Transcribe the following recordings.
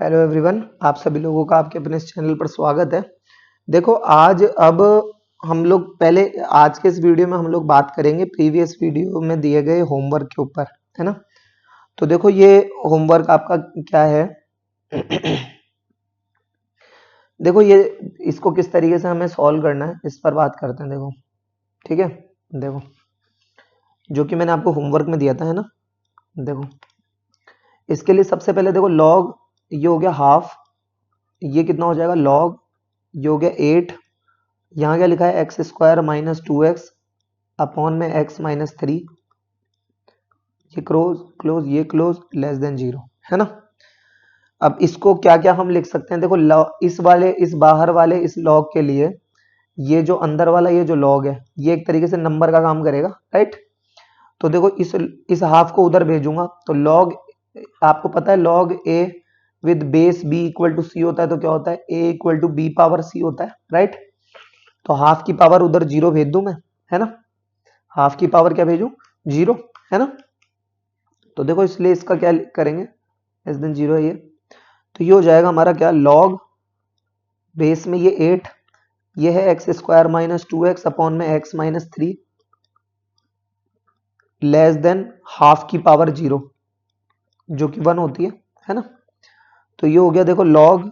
Hello everyone, आप सभी लोगों का आपके अपने इस चैनल पर स्वागत है। देखो आज अब हम लोग पहले आज के इस वीडियो में हम लोग बात करेंगे प्रीवियस वीडियो में दिए गए होमवर्क के ऊपर, है ना। तो देखो ये होमवर्क आपका क्या है। देखो ये इसको किस तरीके से हमें सॉल्व करना है इस पर बात करते हैं। देखो ठीक है, देखो जो कि मैंने आपको होमवर्क में दिया था, है ना। देखो इसके लिए सबसे पहले देखो लॉग, ये हो गया हाफ, ये कितना हो जाएगा लॉग, ये हो गया 8। यहाँ क्या लिखा है x square minus 2x upon में x माइनस 3, ये क्लोज क्लोज ये क्लोज लेस देन 0, है ना। अब इसको क्या क्या हम लिख सकते हैं, देखो इस वाले इस बाहर वाले इस लॉग के लिए ये जो अंदर वाला ये जो लॉग है ये एक तरीके से नंबर का काम करेगा, राइट। तो देखो इस हाफ को उधर भेजूंगा तो लॉग, आपको पता है log a with base b equal to c होता है, तो क्या होता है a equal to b power c होता है, राइट। तो हाफ की पावर उधर 0 भेज दूं मैं, है ना। हाफ की पावर क्या भेजूं 0, है ना। तो देखो इसलिए इसका क्या करेंगे, लेस देन 0 है ये, तो ये हो जाएगा हमारा क्या लॉग बेस में ये 8, ये है x square minus 2x upon में x minus 3 less than half की पावर 0 जो कि 1 होती है ना। तो ये हो गया देखो log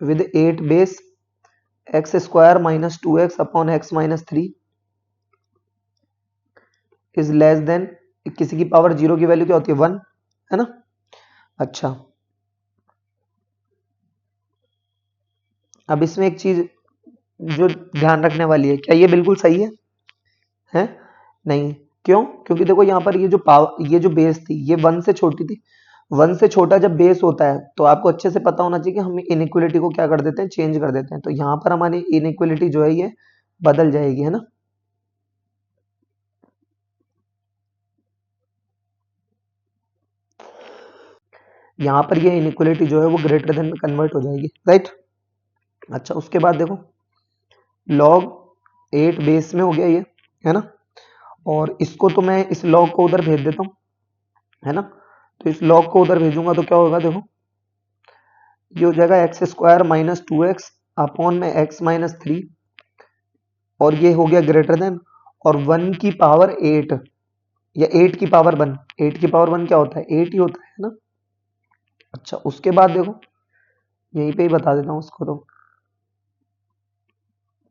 with 8 base x square minus 2x upon x minus 3 is less than, किसी की पावर 0 की वैल्यू क्या होती है 1, है ना। अच्छा अब इसमें एक चीज जो ध्यान रखने वाली है, क्या ये बिल्कुल सही है नहीं, क्यों, क्योंकि देखो यहाँ पर ये जो पावर ये जो बेस थी ये 1 से छोटी थी। 1 से छोटा जब बेस होता है तो आपको अच्छे से पता होना चाहिए कि हम इनइक्वलिटी को क्या कर देते हैं, चेंज कर देते हैं। तो यहाँ पर हमारी इनइक्वलिटी जो है ये बदल जाएगी, है ना। यहाँ पर ये इनइक्वलिटी जो है वो ग्रेटर देन में कन्वर्ट हो जाएगी, राइट। अच्छा उसके बाद देखो लॉग 8 बेस में हो गया ये, है ना। और इसको तो मैं इस लॉग को उधर भेज देता हूँ, है ना। तो इस लॉग को उधर भेजूंगा तो क्या होगा देखो, ये हो जाएगा x square minus 2x upon में x माइनस 3, और ये हो गया ग्रेटर देन, और 1 की पावर 8 या 8 की पावर 1, 8 की पावर 1 क्या होता है 8 ही होता है ना। अच्छा उसके बाद देखो यहीं पे ही बता देता हूँ उसको, तो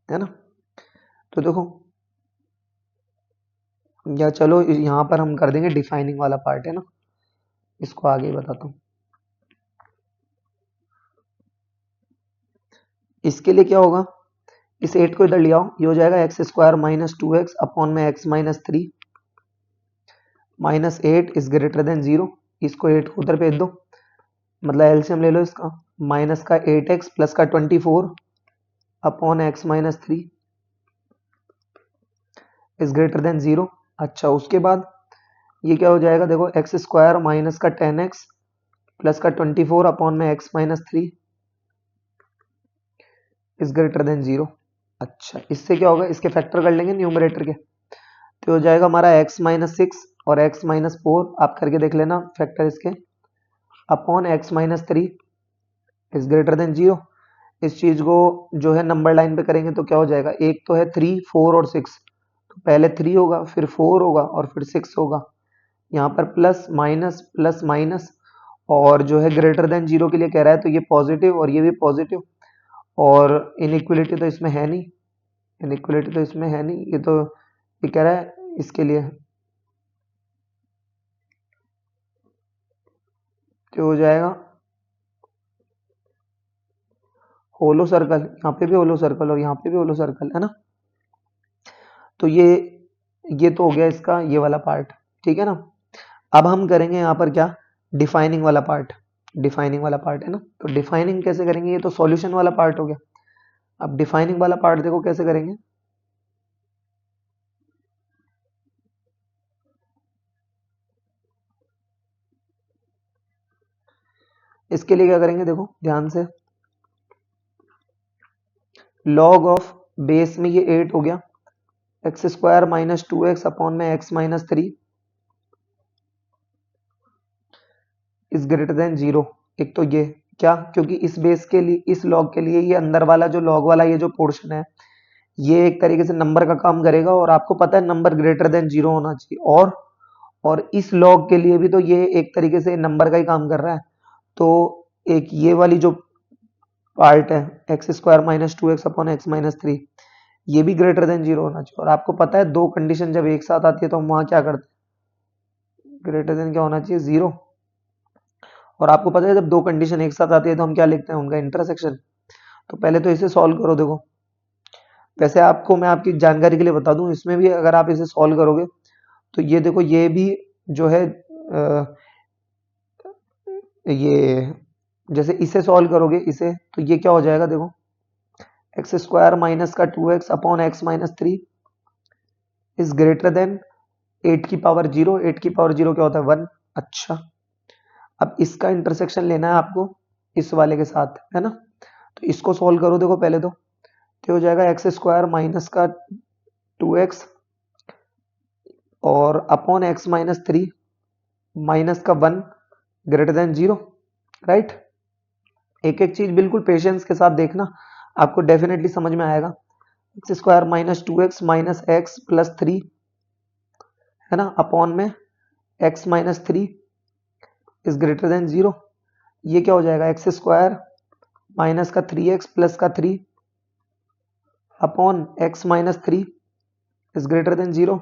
है ना। तो देखो या चलो यहाँ पर हम कर देंगे डिफाइनिंग वाला पार्ट, है ना। इसको आगे ही बताता हूँ। इसके लिए क्या होगा, इस 8 को इधर ले आओ, ये हो जाएगा x square minus 2x upon में x minus 3 minus 8 is greater than 0। इसको 8 को उधर भेज दो, मतलब एलसीएम ले लो इसका, माइनस का 8x प्लस का 24 upon x minus 3 is greater than 0। अच्छा उसके बाद ये क्या हो जाएगा देखो एक्स स्क्वायर माइनस का 10x प्लस का 24 अपॉन में x minus 3 is greater than 0। अच्छा इससे क्या होगा, इसके फैक्टर कर लेंगे न्यूमरेटर के, तो हो जाएगा हमारा x माइनस 6 और x माइनस 4, आप करके देख लेना फैक्टर इसके, upon x minus 3 is greater than 0। इस चीज को जो है नंबर लाइन पे करेंगे तो क्या हो जाएगा, एक तो है 3 4 और 6, तो पहले 3 होगा फिर 4 होगा और फिर 6 होगा। यहाँ पर प्लस माइनस, और जो है ग्रेटर देन 0 के लिए कह रहा है तो ये पॉजिटिव और ये भी पॉजिटिव, और इनइक्वलिटी तो इसमें है नहीं, इनइक्वलिटी तो इसमें है नहीं, ये तो ये कह रहा है इसके लिए, तो हो जाएगा होलो सर्कल, यहाँ पे भी होलो सर्कल और यहाँ पे भी होलो सर्कल, है ना। तो ये तो हो गया इसका ये वाला पार्ट, ठीक है ना। अब हम करेंगे यहाँ पर क्या, डिफाइनिंग वाला पार्ट, डिफाइनिंग वाला पार्ट, है ना। तो डिफाइनिंग कैसे करेंगे, ये तो सॉल्यूशन वाला पार्ट हो गया। अब डिफाइनिंग वाला पार्ट देखो कैसे करेंगे। इसके लिए क्या करेंगे देखो ध्यान से, लॉग ऑफ बेस में ये 8 हो गया x square minus 2x upon में x minus 3 is greater than 0, एक तो ये, क्या, क्योंकि इस बेस के लिए, इस लॉग के लिए ये अंदर वाला जो लॉग वाला ये जो पोर्शन है ये एक तरीके से नंबर का काम करेगा, और आपको पता है नंबर ग्रेटर देन 0 होना चाहिए, और इस लॉग के लिए भी तो ये एक तरीके से नंबर का ही काम कर रहा है। तो एक ये वाली जो पार्ट है x square minus 2x upon x minus 3, ये भी ग्रेटर देन 0 होना चाहिए। और आपको पता है दो कंडीशन जब एक साथ आती है तो हम वहां क्या करते हैं, ग्रेटर देन क्या होना चाहिए, 0। और आपको पता है जब दो कंडीशन एक साथ आती है तो हम क्या लिखते हैं, उनका इंटरसेक्शन। तो पहले तो इसे सॉल्व करो। देखो वैसे आपको मैं आपकी जानकारी के लिए बता दूं, इसमें भी अगर आप इसे सॉल्व करोगे तो ये देखो ये भी जो है ये जैसे इसे सॉल्व करोगे इसे, तो ये क्या हो जाएगा, देखो एक्स स्क्वायर माइनस का 2x upon x minus 3 is greater than 8 की पावर 0। 8 की पावर 0 क्या होता है, 1। अच्छा, अब इसका इंटरसेक्शन लेना है आपको इस वाले के साथ, है ना। तो इसको सॉल्व करो। देखो पहले तो हो जाएगा एक्स स्क्वायर माइनस का 2x और अपॉन एक्स माइनस 3 माइनस का 1 ग्रेटर देन 0, राइट। एक एक चीज बिल्कुल पेशेंस के साथ देखना, आपको डेफिनेटली समझ में आएगा। X square minus 2x minus x plus 3, है ना, अपॉन में x minus 3 is greater than 0। ये क्या हो जाएगा, एक्स स्क्वायर माइनस का 3x प्लस का 3 upon x minus 3 is greater than 0।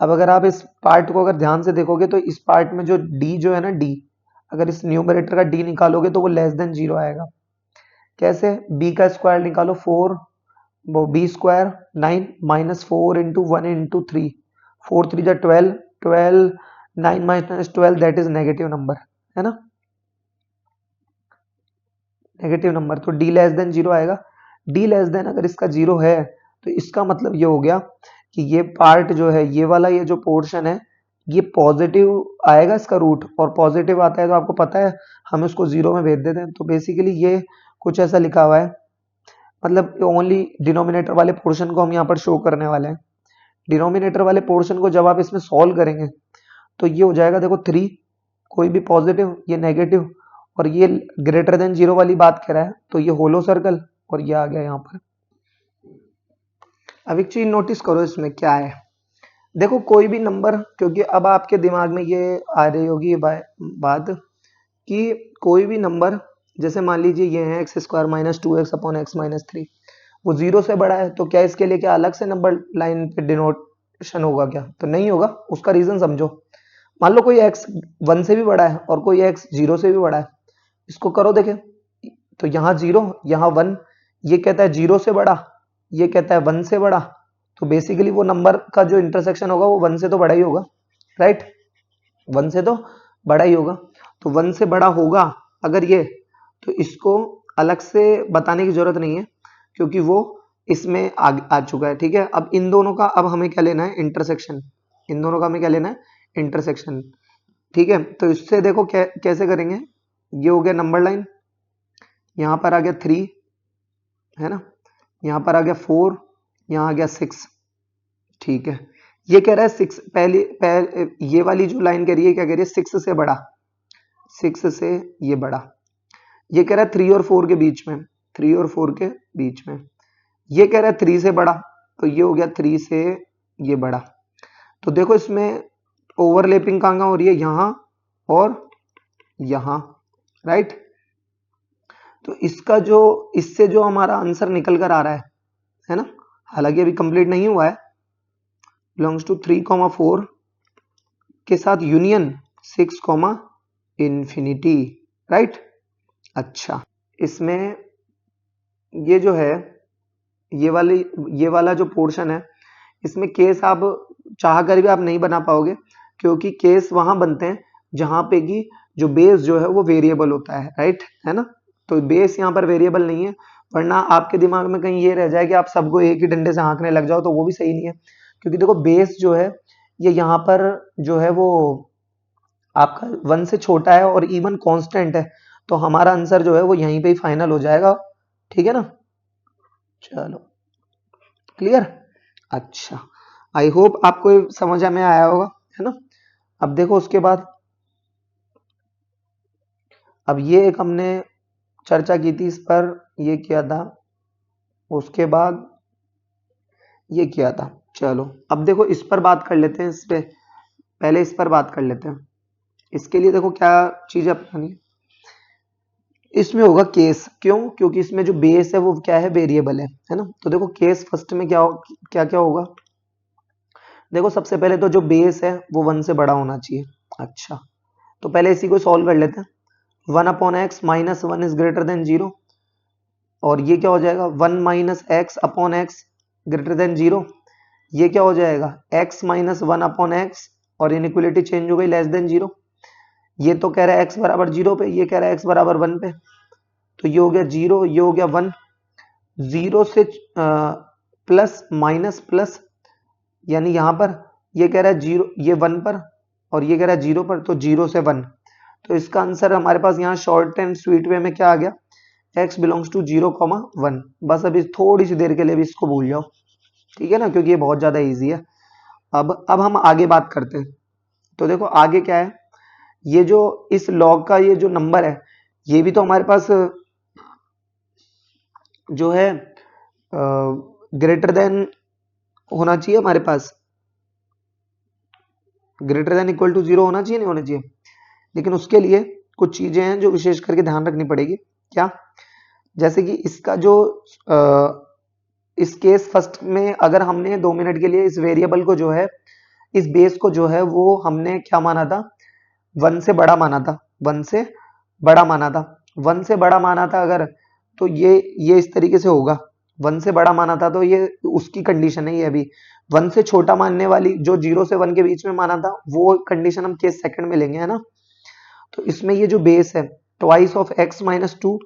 अब अगर आप इस पार्ट को अगर ध्यान से देखोगे तो इस पार्ट में जो d जो है ना, d अगर इस न्यूमरेटर का d निकालोगे तो वो लेस देन 0 आएगा। कैसे, b का स्क्वायर निकालो 4, वो b square 9 minus 4 into 1 into 3, 4 3 जा 12, 12 9 minus 12 that is negative number, है ना, नेगेटिव नंबर। तो d लेस देन 0 आएगा। d लेस देन अगर इसका 0 है तो इसका मतलब ये हो गया कि ये पार्ट जो है, ये वाला ये जो पोर्शन है ये पॉजिटिव आएगा इसका रूट, और पॉजिटिव आता है तो आपको पता है हम उसको 0 में भेज देते हैं। तो बेसिकली ये कुछ ऐसा लिखा हुआ है, मतलब ओनली डिनोमिनेटर वाले पोर्शन को हम यहाँ पर शो करने वाले हैं। डिनोमिनेटर वाले पोर्शन को जब आप इसमें सॉल्व करेंगे तो ये हो जाएगा, देखो 3, कोई भी पॉजिटिव, ये नेगेटिव, और ये ग्रेटर देन 0 वाली बात कह रहा है, तो ये होलो सर्कल, और ये आ गया यहाँ पर। अब एक चीज नोटिस करो इसमें क्या है, देखो कोई भी नंबर, क्योंकि अब आपके दिमाग में ये आ रही होगी ये बात कि कोई भी नंबर, जैसे मान लीजिए ये है x square minus 2x upon x minus 3, वो 0 से बड़ा है, तो क्या इसके लिए क्या अलग से नंबर लाइन पे डिनोटेशन होगा क्या, तो नहीं होगा। उसका रीजन समझो, मान लो कोई x 1 से भी बड़ा है और कोई x 0 से भी बड़ा है, इसको करो देखें, तो यहाँ 0 यहाँ 1, ये कहता है 0 से बड़ा, ये कहता है 1 से बड़ा, तो बेसिकली वो नंबर का जो इंटरसेक्शन होगा वो 1 से तो बड़ा ही होगा, राइट, 1 से तो बड़ा ही होगा। तो 1 से बड़ा होगा अगर ये, तो इसको अलग से बताने की जरूरत नहीं है क्योंकि वो इसमें आ चुका है, ठीक है। अब इन दोनों का अब हमें क्या लेना है, इंटरसेक्शन। इन दोनों का हमें क्या लेना है, इंटरसेक्शन, ठीक है। तो इससे देखो कैसे करेंगे, ये हो गया नंबर लाइन, यहाँ पर आ गया 3, है ना, यहाँ पर आ गया 4, यहाँ आ गया 6, ठीक है। ये कह रहा है 6, पहले ये वाली जो लाइन कह रही है क्या कह रही है, 6 से बड़ा, 6 से ये बड़ा। ये कह रहा है 3 और 4 के बीच में, 3 और 4 के बीच में। ये कह रहा है 3 से बड़ा, तो ये हो गया 3 से ये बड़ा। तो देखो इसमें ओवरलैपिंग कहाँ हो रही है, यहाँ और यहाँ, राइट। तो इसका जो, इससे जो हमारा आंसर निकल कर आ रहा है ना, हालांकि अभी कंप्लीट नहीं हुआ है, बिलोंग्स टू 3,4 के साथ यूनियन 6, इंफिनिटी, राइट। अच्छा, इसमें ये जो है, ये वाला जो पोर्शन है, इसमें केस आप चाह कर भी आप नहीं बना पाओगे, क्योंकि केस वहां बनते हैं जहां पे कि जो बेस जो है वो वेरिएबल होता है, राइट, है ना। तो बेस यहाँ पर वेरिएबल नहीं है, वरना आपके दिमाग में कहीं ये रह जाए कि आप सबको एक ही डंडे से हाँकने लग जाओ, तो वो भी सही नहीं है। क्योंकि देखो बेस जो है ये यहाँ पर जो है वो आपका 1 से छोटा है और इवन कांस्टेंट है, तो हमारा आंसर जो है वो यहीं पे ही फाइनल हो जाएगा, ठीक है ना। चलो क्लियर, अच्छा, आई होप आपको समझ में आया होगा, है ना। अब देखो उसके बाद, अब ये एक हमने चर्चा की थी इस पर, ये किया था, उसके बाद ये किया था। चलो अब देखो इस पर बात कर लेते हैं, इस पे पहले इस पर बात कर लेते हैं। इसके लिए देखो क्या चीज अपनानी, इसमें होगा केस। क्यों? क्योंकि इसमें जो बेस है वो क्या है, वेरिएबल है ना। तो देखो केस फर्स्ट में क्या क्या होगा। देखो सबसे पहले तो जो बेस है वो 1 से बड़ा होना चाहिए। अच्छा, तो पहले इसी को सॉल्व कर लेते हैं। 1/x minus 1 is greater than 0, और ये क्या हो जाएगा, 1 minus x upon x greater then 0। ये क्या हो जाएगा, x माइनस 1 अपॉन एक्स, और इनइक्वलिटी चेंज हो गई, लेस देन 0। ये तो कह रहा है x बराबर 0 पे, ये कह रहा है x बराबर 1 पे, तो ये हो गया 0, ये हो गया 1। 0 से प्लस माइनस प्लस, यानी यहां पर ये कह रहा है 0, ये 1 पर, और ये कह रहा है 0 पर, तो 0 से 1। तो इसका आंसर हमारे पास यहाँ शॉर्ट एंड स्वीट वे में क्या आ गया, x बिलोंग्स टू 0,1। बस अभी थोड़ी सी देर के लिए भी इसको भूल जाओ, ठीक है ना, क्योंकि ये बहुत ज्यादा इजी है। अब हम आगे बात करते हैं। तो देखो आगे क्या है, ये जो इस लॉग का ये जो नंबर है, ये भी तो हमारे पास जो है ग्रेटर देन होना चाहिए, हमारे पास ग्रेटर देन इक्वल टू 0 होना चाहिए, नहीं होना चाहिए। लेकिन उसके लिए कुछ चीजें हैं जो विशेष करके ध्यान रखनी पड़ेगी। क्या? जैसे कि इसका जो इस केस फर्स्ट में अगर हमने 2 मिनट के लिए इस वेरिएबल को जो है, इस बेस को जो है वो हमने क्या माना था, 1 से बड़ा माना था, 1 से बड़ा माना था, 1 से बड़ा माना था अगर, तो ये इस तरीके से होगा। 1 से बड़ा माना था तो ये उसकी कंडीशन है। ये अभी 1 से छोटा मानने वाली जो 0 से 1 के बीच में माना था, वो कंडीशन हम केस सेकंड में लेंगे, है ना। तो इसमें ये जो बेस है, twice of x minus 2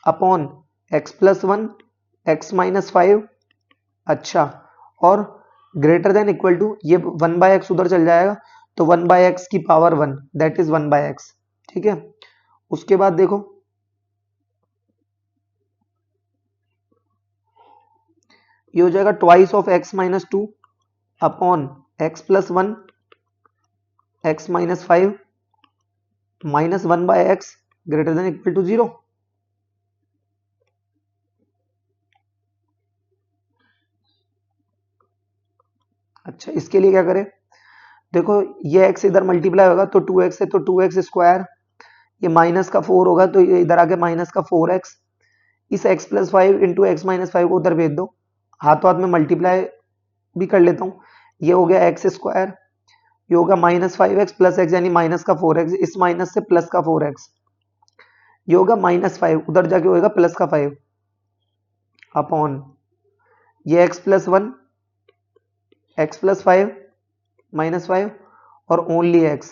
upon x plus 1 x minus 5। अच्छा, और ग्रेटर देन इक्वल टू, ये 1 बाय एक्स उधर चल जाएगा, तो 1 बाय एक्स की power 1, that is 1 by X. ठीक है, उसके बाद देखो ये हो जाएगा twice of x minus 2 upon x plus 1 x minus 5 minus 1 by X greater than equal to 0। अच्छा, इसके लिए क्या करें, देखो ये x इधर मल्टीप्लाई होगा तो 2x है, तो 2x स्क्वायर, ये माइनस का 4 होगा तो ये इधर आके माइनस का 4x। इस x plus 5 into x minus 5 को उधर भेज दो, हाथों हाथ में मल्टीप्लाई भी कर लेता हूँ। ये हो गया एक्स स्क्वायर, ये होगा माइनस 5x प्लस एक्स, यानी माइनस का 4x, इस माइनस से प्लस का 4x, ये होगा माइनस 5, उधर जाके होगा प्लस का 5 अपॉन ये x plus 1 X plus 5 minus 5 और ओनली x,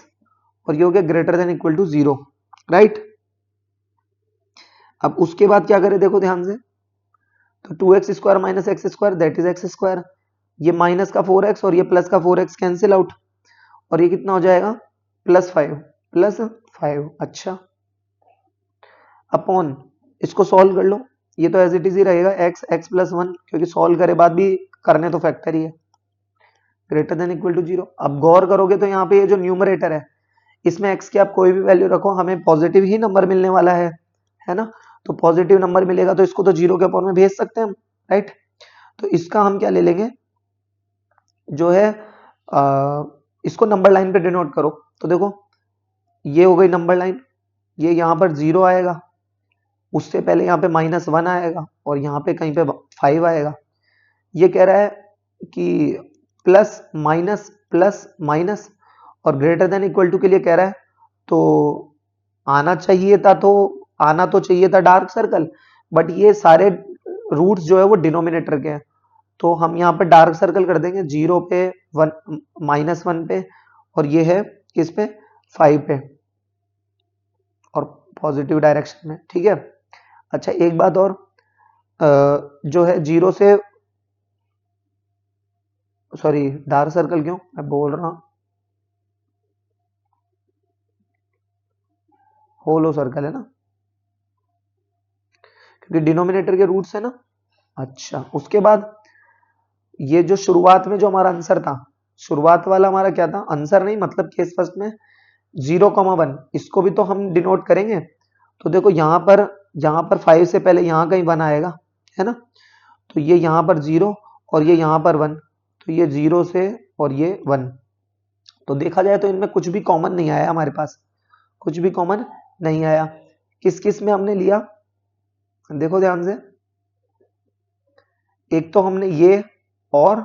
और ये हो गया greater than equal to 0, right. अब उसके बाद क्या करें, देखो ध्यान से, तो 2x square minus x square that is x square, ये माइनस का 4x और ये प्लस का 4x कैंसिल आउट, और ये कितना हो जाएगा, प्लस 5। अच्छा, अपॉन इसको सॉल्व कर लो, ये तो एज इट इज ही रहेगा x प्लस 1, क्योंकि सॉल्व करे बाद भी करने तो फैक्टर ही है, ग्रेटर देन इक्वल टू 0। अब गौर करोगे तो यहाँ पे ये जो न्यूमरेटर है, इसमें x की आप कोई भी वैल्यू रखो, हमें पॉजिटिव ही नंबर मिलने वाला है ना। तो पॉजिटिव नंबर मिलेगा तो इसको तो 0 के फॉर्म में भेज सकते हैं हम, राइट। तो इसका हम क्या ले लेंगे, जो है इसको नंबर लाइन पे डिनोट करो। तो देखो ये हो गई नंबर लाइन, ये यहाँ पर 0 आएगा, उससे पहले यहाँ पे -1 आएगा, और यहाँ पे कहीं पे 5 आएगा। ये कह रहा है कि प्लस माइनस और ग्रेटर देन इक्वल टू के लिए कह रहा है, तो आना चाहिए था डार्क सर्कल, बट ये सारे रूट्स जो है वो डिनोमिनेटर के हैं, तो हम यहाँ पे डार्क सर्कल कर देंगे 0 पे, -1 पे, और ये है किस पे, 5 पे, और पॉजिटिव डायरेक्शन में, ठीक है। अच्छा, एक बात और, जो है 0 से, सॉरी डार्क सर्कल क्यों मैं बोल रहा हूं, होलो सर्कल है ना, क्योंकि डिनोमिनेटर के रूट्स है ना। अच्छा, उसके बाद ये जो शुरुआत में जो हमारा आंसर था, शुरुआत वाला हमारा क्या था, आंसर नहीं मतलब केस फर्स्ट में 0,1, इसको भी तो हम डिनोट करेंगे। तो देखो यहाँ पर यहाँ पर 5 से पहले यहाँ कहीं 1 आएगा, है ना। तो ये यहाँ पर 0 और ये यहाँ पर 1, तो ये 0 से और ये 1। तो देखा जाए तो इनमें कुछ भी कॉमन नहीं आया हमारे पास, कुछ भी कॉमन नहीं आया। किस किस में हमने लिया, देखो ध्यान से, एक तो हमने ये और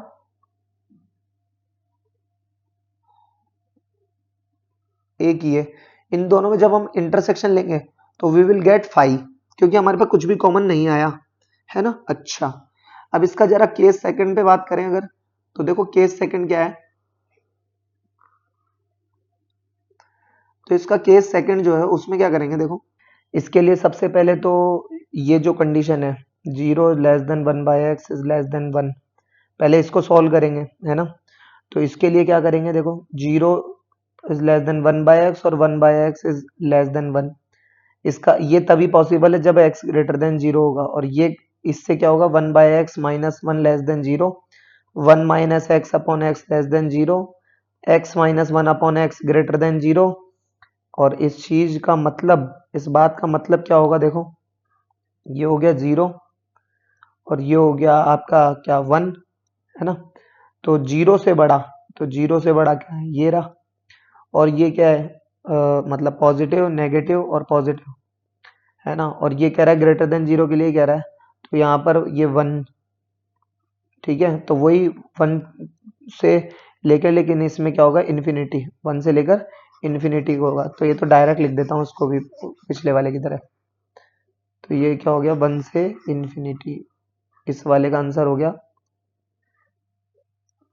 एक ये, इन दोनों में जब हम इंटरसेक्शन लेंगे तो वी विल गेट 5, क्योंकि हमारे पास कुछ भी कॉमन नहीं आया, है ना। अच्छा, अब इसका जरा केस सेकंड पे बात करें अगर, तो देखो केस सेकंड क्या है। तो इसका केस सेकंड जो है उसमें क्या करेंगे, देखो इसके लिए सबसे पहले तो ये जो कंडीशन है 0 less than 1/x is less than 1, पहले इसको सॉल्व करेंगे, है ना। तो इसके लिए क्या करेंगे, देखो 0 इज लेस देन 1/x और 1/x इज लेस देन 1। इसका ये तभी पॉसिबल है जब x ग्रेटर देन 0 होगा, और ये इससे क्या होगा, 1/x minus 1 less than 0, 1 minus x upon x less than 0, x minus 1 upon x greater then 0। और इस चीज का मतलब, इस बात का मतलब क्या होगा, देखो ये हो गया 0 और ये हो गया आपका क्या 1, है ना। तो 0 से बड़ा, तो 0 से बड़ा क्या है, ये रहा। और ये क्या है, मतलब पॉजिटिव नेगेटिव और पॉजिटिव, है ना। और ये कह रहा है ग्रेटर देन 0 के लिए कह रहा है, तो यहाँ पर ये 1, ठीक है। तो वही 1 से लेकर, लेकिन इसमें क्या होगा, इन्फिनिटी, 1 से लेकर इन्फिनिटी होगा। तो ये तो डायरेक्ट लिख देता हूँ इसको भी पिछले वाले की तरह। तो ये क्या हो गया, 1 से इन्फिनिटी, इस वाले का आंसर हो गया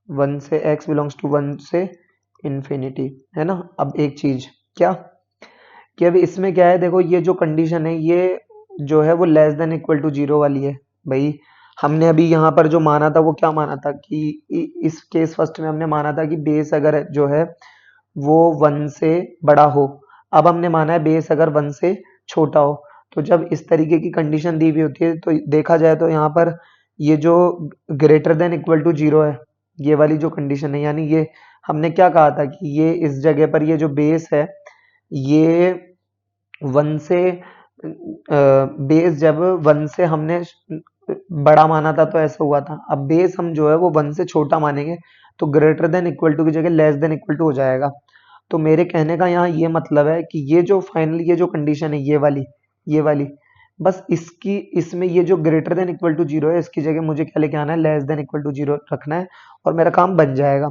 1 से x बिलोंग्स टू 1 से इन्फिनिटी, है ना। अब एक चीज क्या, कि अब इसमें क्या है, देखो ये जो कंडीशन है ये जो है वो लेस देन इक्वल टू 0 वाली है भाई। हमने अभी यहाँ पर जो माना था वो क्या माना था, कि इस केस फर्स्ट में हमने माना था कि बेस अगर जो है वो 1 से बड़ा हो। अब हमने माना है बेस अगर 1 से छोटा हो। तो जब इस तरीके की कंडीशन दी हुई होती है तो देखा जाए तो यहाँ पर ये जो ग्रेटर देन इक्वल टू 0 है, ये वाली जो कंडीशन है, यानी ये हमने क्या कहा था कि ये इस जगह पर ये जो बेस है ये 1 से बेस जब 1 से हमने बड़ा माना था तो ऐसा हुआ था। अब बेस हम जो है वो 1 से छोटा मानेंगे तो ग्रेटर देन इक्वल टू की जगह लेस देन इक्वल टू हो जाएगा। तो मेरे कहने का यहाँ ये मतलब है कि ये जो फाइनली ये जो कंडीशन है ये वाली बस इसकी, इसमें ये जो ग्रेटर देन इक्वल टू 0 है इसकी जगह मुझे क्या लेके आना है, लेस देन इक्वल टू 0 रखना है और मेरा काम बन जाएगा।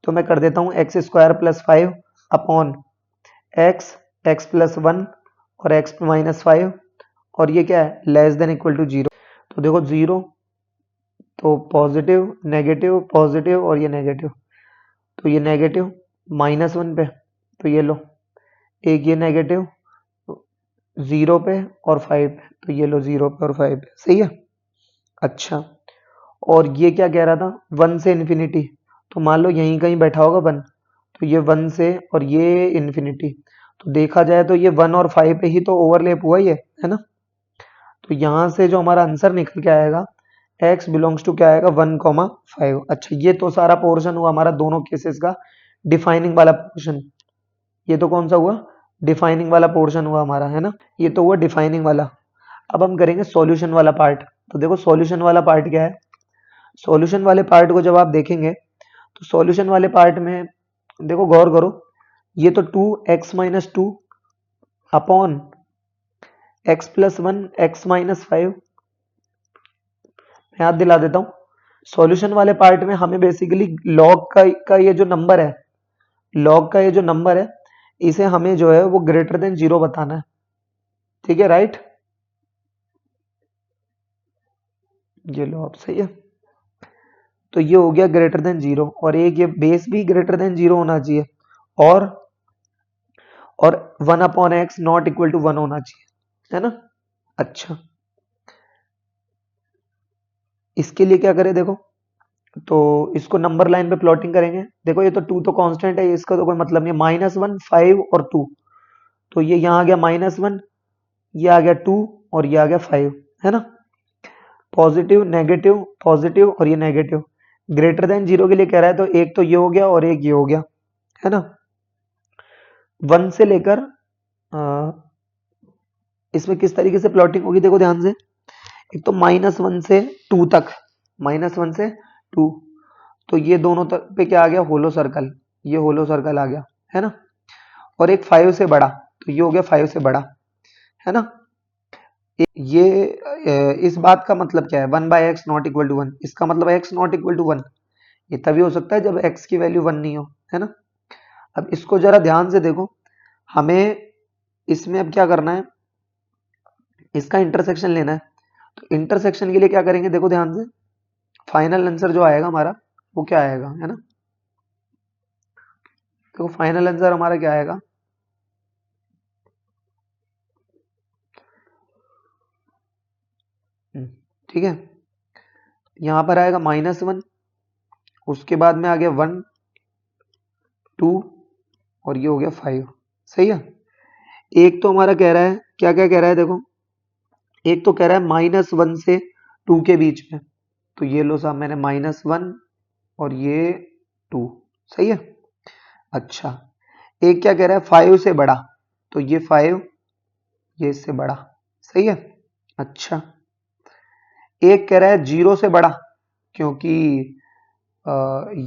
तो मैं कर देता हूँ x square plus 5 upon x plus 1 और एक्स माइनस 5, और ये क्या है, लेस देन इक्वल टू 0। तो देखो 0 तो पॉजिटिव नेगेटिव पॉजिटिव और ये नेगेटिव, तो ये नेगेटिव -1 पे, तो ये लो एक ये नेगेटिव 0 पे और 5 पे, तो ये लो 0 पे और 5 पे, सही है। अच्छा, और ये क्या कह रहा था 1 से इन्फिनिटी, तो मान लो यहीं कहीं बैठा होगा 1, तो ये 1 से और ये इन्फिनिटी, तो देखा जाए तो ये 1 और 5 पे ही तो ओवरलैप हुआ ये, है ना। तो यहाँ से जो हमारा आंसर निकल के आएगा x बिलोंग्स टू क्या आएगा 1,5। अच्छा, ये तो सारा पोर्शन हुआ हमारा दोनों केसेस का डिफाइनिंग वाला पोर्शन। ये तो कौन सा हुआ, डिफाइनिंग वाला पोर्शन हुआ हमारा, है ना। ये तो हुआ डिफाइनिंग वाला। अब हम करेंगे सॉल्यूशन वाला पार्ट। तो देखो सॉल्यूशन वाला पार्ट क्या है, सॉल्यूशन वाले पार्ट को जब आप देखेंगे तो सॉल्यूशन वाले पार्ट में देखो गौर करो, ये तो 2x-2 upon x plus 1 x minus 5। मैं याद दिला देता हूँ, सॉल्यूशन वाले पार्ट में हमें बेसिकली लॉग का ये जो नंबर है, लॉग का ये जो नंबर है इसे हमें जो है वो ग्रेटर देन 0 बताना है, ठीक है, राइट। ये लो आप, सही है। तो ये हो गया ग्रेटर देन 0, और एक ये बेस भी ग्रेटर देन 0 होना चाहिए, और 1 upon X not equal to 1 होना चाहिए, है ना। अच्छा, इसके लिए क्या करें, देखो तो इसको नंबर लाइन पे प्लॉटिंग करेंगे। देखो ये तो 2 तो कांस्टेंट है, इसका तो कोई मतलब नहीं है, -1 5 और 2, तो ये यहाँ आ गया -1, ये आ गया 2 और ये आ गया 5, है ना। पॉजिटिव नेगेटिव पॉजिटिव और ये नेगेटिव, ग्रेटर देन 0 के लिए कह रहा है, तो एक तो ये हो गया और एक ये हो गया, है ना। 1 से लेकर इसमें किस तरीके से प्लॉटिंग होगी देखो ध्यान से। एक तो -1 से 2 तक, -1 से 2, तो ये दोनों तरफ पे क्या आ गया, होलो सर्कल, ये होलो सर्कल आ गया, है ना। और एक 5 से बड़ा, तो ये हो गया 5 से बड़ा, है ना। इस बात का मतलब क्या है, 1/x नॉट इक्वल टू 1, इसका मतलब x नॉट इक्वल टू 1, ये तभी हो सकता है जब x की वैल्यू 1 नहीं हो, है ना। अब इसको जरा ध्यान से देखो, हमें इसमें अब क्या करना है, इसका इंटरसेक्शन लेना है। तो इंटरसेक्शन के लिए क्या करेंगे देखो ध्यान से, फाइनल आंसर जो आएगा हमारा वो क्या आएगा, है ना। देखो फाइनल आंसर हमारा क्या आएगा, ठीक है, यहां पर आएगा -1, उसके बाद में आ गया 1 2 और ये हो गया 5, सही है। एक तो हमारा कह रहा है, क्या क्या कह रहा है देखो, एक तो कह रहा है -1 से 2 के बीच में, तो ये लो साहब मैंने -1 और ये 2, सही है। अच्छा, एक क्या कह रहा है 5 से बड़ा, तो ये 5 ये इससे बड़ा, सही है। अच्छा, एक कह रहा है 0 से बड़ा, क्योंकि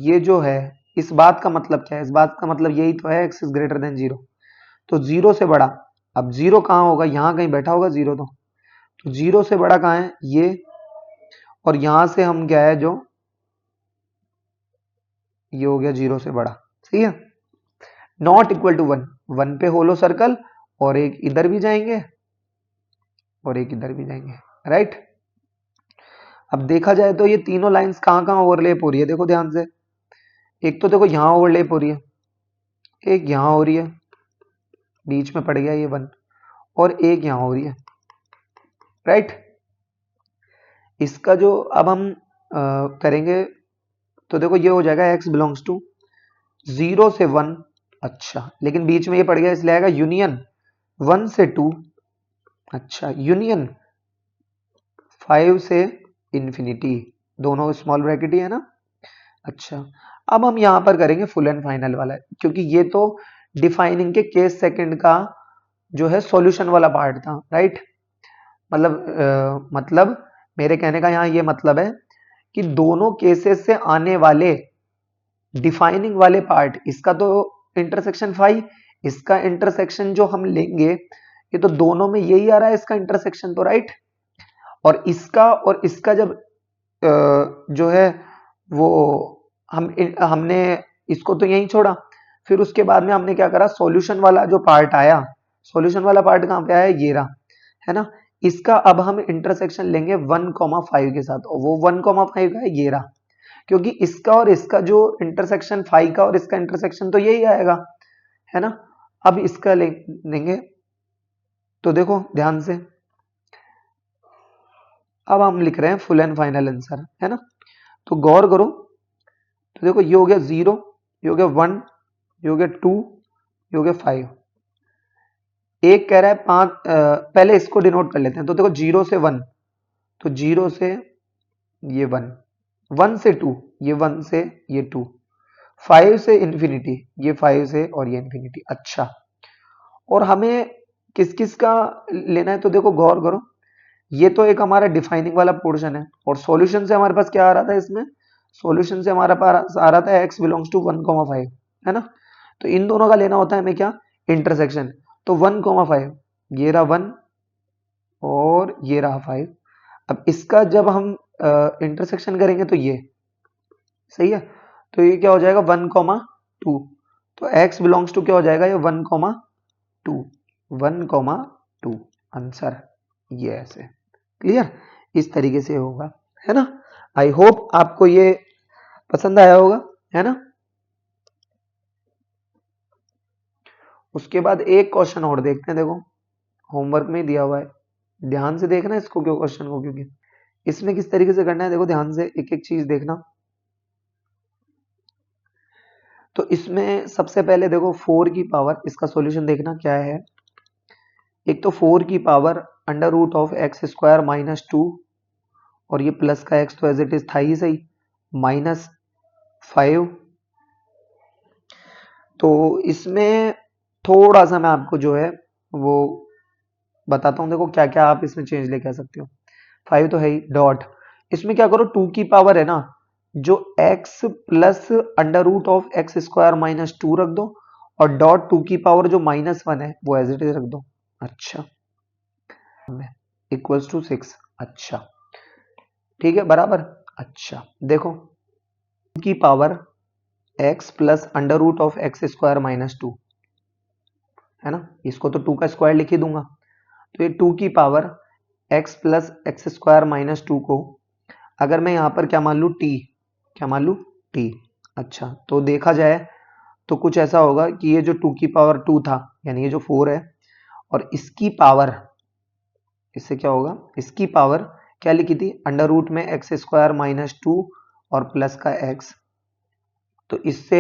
ये जो है, इस बात का मतलब क्या है, इस बात का मतलब यही तो है x इज ग्रेटर देन 0, तो 0 से बड़ा। अब 0 कहाँ होगा, यहाँ कहीं बैठा होगा 0, तो 0 से बड़ा कहाँ है ये, और यहां से हम क्या है जो, ये हो गया 0 से बड़ा, सही है। नॉट इक्वल टू 1, 1 पे होलो सर्कल, और एक इधर भी जाएंगे और एक इधर भी जाएंगे, राइट। अब देखा जाए तो ये तीनों लाइंस कहाँ कहाँ ओवरलैप हो रही है देखो ध्यान से, एक तो देखो यहाँ ओवरलैप हो रही है, एक यहाँ हो रही है, बीच में पड़ गया ये 1, और एक यहाँ हो रही है, राइट। इसका जो अब हम करेंगे, तो देखो ये हो जाएगा x बिलोंग्स टू 0 से 1, अच्छा, लेकिन बीच में ये पड़ गया इसलिए आएगा यूनियन 1 से 2, अच्छा, यूनियन 5 से इंफिनिटी, दोनों स्मॉल ब्रैकेट ही है ना। अच्छा, अब हम यहां पर करेंगे फुल एंड फाइनल वाला, क्योंकि ये तो डिफाइनिंग के केस सेकंड का जो है सॉल्यूशन वाला पार्ट था, राइट। मतलब मेरे कहने का यहाँ ये मतलब है कि दोनों केसेस से आने वाले डिफाइनिंग वाले पार्ट, इसका तो इंटरसेक्शन 5, इसका इंटरसेक्शन जो हम लेंगे, ये तो दोनों में यही आ रहा है इसका इंटरसेक्शन, तो राइट। और इसका जब जो है वो हमने इसको तो यहीं छोड़ा, फिर उसके बाद में हमने क्या करा, सॉल्यूशन वाला जो पार्ट आया, सॉल्यूशन वाला पार्ट कहाँ पे आया, ये रहा, है ना। इसका अब हम इंटरसेक्शन लेंगे 1,5 के साथ, और वो 1,5 का है, ये रहा, क्योंकि इसका और इसका जो इंटरसेक्शन 5 का और इसका इंटरसेक्शन तो यही आएगा, है ना। अब इसका लेंगे, तो देखो ध्यान से, अब हम लिख रहे हैं फुल एंड फाइनल आंसर, है ना। तो गौर करो, तो देखो ये हो गया 0, ये हो गया 1, ये हो गया 2, ये हो गया 5, एक कह रहा है 5, पहले इसको डिनोट कर लेते हैं, तो देखो 0 से 1, तो 0 से ये 1, 1 से 2, ये 1 से ये 2, 5 से इंफिनिटी, ये 5 से और ये इंफिनिटी, अच्छा। और हमें किस किस का लेना है, तो देखो गौर करो, ये तो एक हमारा डिफाइनिंग वाला पोर्शन है, और सॉल्यूशन से हमारे पास क्या आ रहा था, इसमें सॉल्यूशन से हमारा पास आ रहा था x बिलोंग्स टू 1,5, है ना। तो इन दोनों का लेना होता है हमें क्या, इंटरसेक्शन, तो 1,5, ये रहा 1 और ये रहा 5। अब इसका जब हम इंटरसेक्शन करेंगे तो ये सही है, तो ये क्या हो जाएगा 1,2, तो x बिलोंग्स टू क्या हो जाएगा, ये 1,2, 1,2 आंसर, ये ऐसे, क्लियर, इस तरीके से होगा, है ना। आई होप आपको ये पसंद आया होगा, है ना। उसके बाद एक क्वेश्चन और देखते हैं, देखो होमवर्क में ही दिया हुआ है, ध्यान से देखना इसको, क्यों क्वेश्चन को, क्योंकि इसमें किस तरीके से करना है, देखो ध्यान से एक एक चीज देखना। तो इसमें सबसे पहले देखो 4 की पावर, इसका सॉल्यूशन देखना क्या है। एक तो 4 की power under root of x² -2, और ये प्लस का x तो एज इट इज था ही सही, -5। तो इसमें थोड़ा सा मैं आपको जो है वो बताता हूँ, देखो क्या क्या आप इसमें चेंज लेके आ सकते हो। 5 तो है ही, डॉट इसमें क्या करो, 2 की पावर है ना, जो x plus under root of X square minus 2 रख दो, और डॉट 2 की पावर जो -1 है वो एज इट इज रख दो। अच्छा, इक्वल्स टू 6। अच्छा ठीक है, बराबर। अच्छा देखो, 2 की power x plus under root of X square minus 2 है ना, इसको तो 2 का स्क्वायर लिख ही दूंगा। तो ये 2 की power x plus X square minus 2 को अगर मैं यहाँ पर क्या मान लूँ, t, क्या मान लूँ, t। अच्छा, तो देखा जाए तो कुछ ऐसा होगा कि ये जो 2 की पावर 2 था, यानी ये जो 4 है, और इसकी पावर, इससे क्या होगा, इसकी पावर क्या लिखी थी, अंडर रूट में एक्स स्क्वायर माइनस 2 और प्लस का x। तो इससे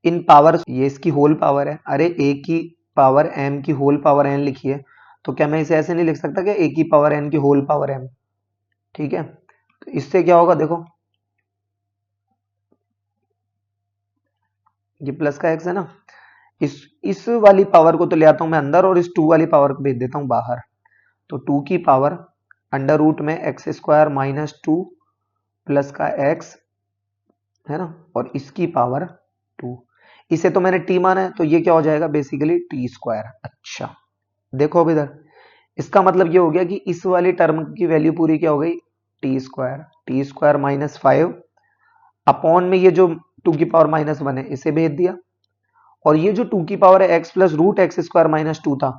इन पावर, ये इसकी होल पावर है, अरे a की पावर m की होल पावर n लिखी है, तो क्या मैं इसे ऐसे नहीं लिख सकता कि a की पावर n की होल पावर m। ठीक है, तो इससे क्या होगा, देखो ये प्लस का x है ना, इस वाली पावर को तो ले आता हूं मैं अंदर, और इस 2 वाली पावर को भेज देता हूं बाहर। तो 2 की पावर अंडर रूट में एक्स स्क्वायर माइनस 2 प्लस का x है ना, और इसकी पावर 2। इसे तो मैंने t माना है, तो ये क्या हो जाएगा, बेसिकली टी स्क्वायर। अच्छा देखो अब इधर, इसका मतलब ये हो गया कि इस वाली टर्म की वैल्यू पूरी क्या हो गई, टी स्क्वायर माइनस 5 अपॉन में ये जो 2 की पावर -1 है इसे भेज दिया, और ये जो 2 की पावर है x plus root X square minus 2 था,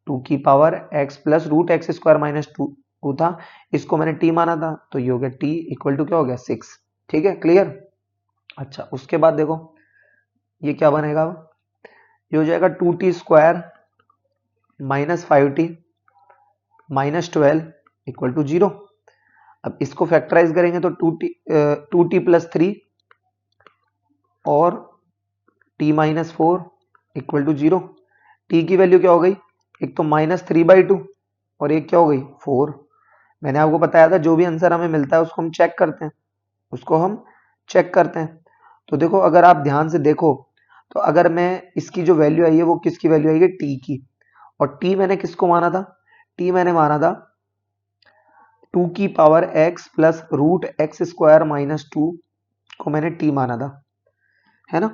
2 की power x plus root X square minus 2 था, इसको मैंने t माना था, तो ये हो गया t इक्वल टू क्या हो गया, 6। ठीक है, क्लियर। अच्छा उसके बाद देखो ये क्या बनेगा, ये हो जाएगा 2t square minus 5t minus 12 equal to 0। अब इसको फैक्टराइज करेंगे तो 2t प्लस 3 और t minus 4 equal to 0। t की वैल्यू क्या हो गई, एक तो -3/2 और एक क्या हो गई 4। मैंने आपको बताया था जो भी आंसर हमें मिलता है उसको हम चेक करते हैं, उसको हम चेक करते हैं। तो देखो अगर आप ध्यान से देखो, तो अगर मैं इसकी जो वैल्यू आई है वो किसकी वैल्यू आई है, t की, और t मैंने किसको माना था, t मैंने माना था 2 की power x plus root X square minus 2 को मैंने t माना था, है ना।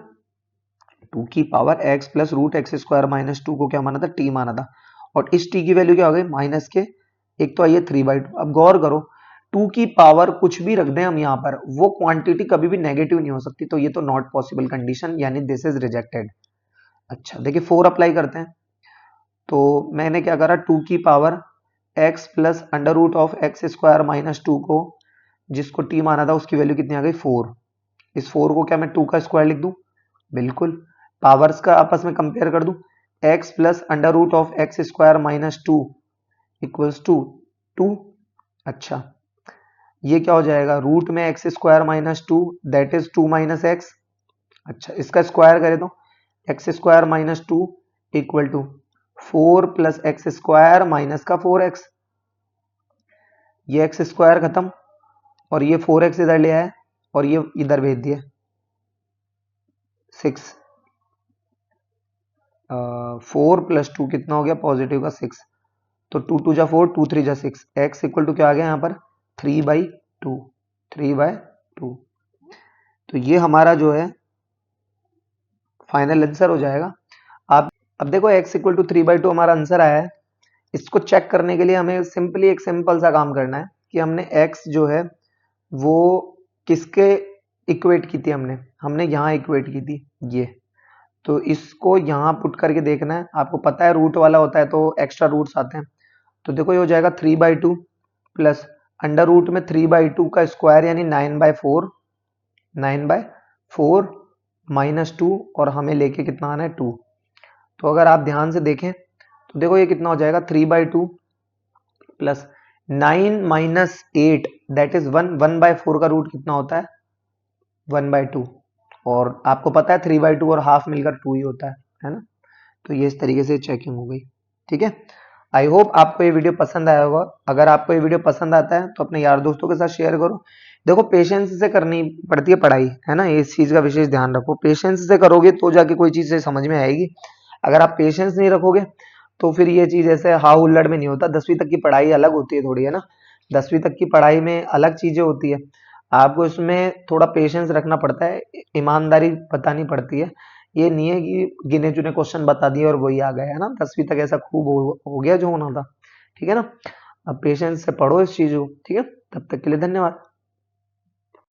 2 की power x plus root X square minus 2 को क्या माना था, t माना था, और इस t की वैल्यू क्या हो गई, माइनस के एक तो आइए 3/2। अब गौर करो, 2 की पावर कुछ भी रख दें हम यहाँ पर, वो क्वांटिटी कभी भी नेगेटिव नहीं हो सकती, तो ये तो नॉट पॉसिबल कंडीशन, यानी दिस इज रिजेक्टेड। अच्छा देखिए 4 अप्लाई करते हैं, तो मैंने क्या करा, 2 की power x plus under root of X square minus 2 को, जिसको t माना था, उसकी वैल्यू कितनी आ गई 4। इस 4 को क्या मैं 2 का स्क्वायर लिख दूं, बिल्कुल। पावर्स का आपस में कंपेयर कर दूं, x plus under root of X square minus 2 equals to 2। अच्छा ये क्या हो जाएगा, रूट में X square minus 2 that is 2 minus X. अच्छा इसका स्क्वायर करें तो X square minus 2 equal to 4 plus X square minus का 4x। ये एक्स स्क्वायर खत्म, और ये 4x इधर ले आए, और ये इधर भेज दिए 6। 4 प्लस 2 कितना हो गया, पॉजिटिव का 6, तो 2 2 जा 4, 2 3 जा 6, x इक्वल टू क्या आ गया यहाँ पर 3/2, 3/2। तो ये हमारा जो है फाइनल आंसर हो जाएगा। आप अब देखो x इक्वल टू 3/2 हमारा आंसर आया है। इसको चेक करने के लिए हमें सिंपली एक सिंपल सा काम करना है कि हमने x जो है वो किसके इक्वेट की थी, हमने यहाँ इक्वेट की थी ये, तो इसको यहाँ पुट करके देखना है। आपको पता है रूट वाला होता है तो एक्स्ट्रा रूट्स आते हैं, तो देखो ये हो जाएगा 3/2 प्लस अंडर रूट में 3/2 का स्क्वायर यानी 9/4, 9/4 माइनस 2, और हमें लेके कितना आना है 2। तो अगर आप ध्यान से देखें तो देखो ये कितना हो जाएगा 3/2 प्लस 9 माइनस 8 दैट इज 1, 1/4 का रूट कितना होता है 1/2, और आपको पता है 3/2 और हाफ मिलकर 2 ही होता है ना। तो ये इस तरीके से चेकिंग हो गई। ठीक है, आई होप आपको ये वीडियो पसंद आया होगा। अगर आपको ये वीडियो पसंद आता है तो अपने यार दोस्तों के साथ शेयर करो। देखो पेशेंस से करनी पड़ती है पढ़ाई, है ना, इस चीज का विशेष ध्यान रखो। पेशेंस से करोगे तो जाके कोई चीज से समझ में आएगी। अगर आप पेशेंस नहीं रखोगे तो फिर ये चीज ऐसे हा हुल्लड़ में नहीं होता। 10वीं तक की पढ़ाई अलग होती है थोड़ी, है ना। 10वीं तक की पढ़ाई में अलग चीजें होती है। आपको इसमें थोड़ा पेशेंस रखना पड़ता है, ईमानदारी बतानी पड़ती है। ये नहीं है कि गिने चुने क्वेश्चन बता दिए और वही आ गया, है ना। 10वीं तक ऐसा खूब हो गया जो होना था, ठीक है ना। अब पेशेंस से पढ़ो इस चीज को, ठीक है। तब तक के लिए धन्यवाद।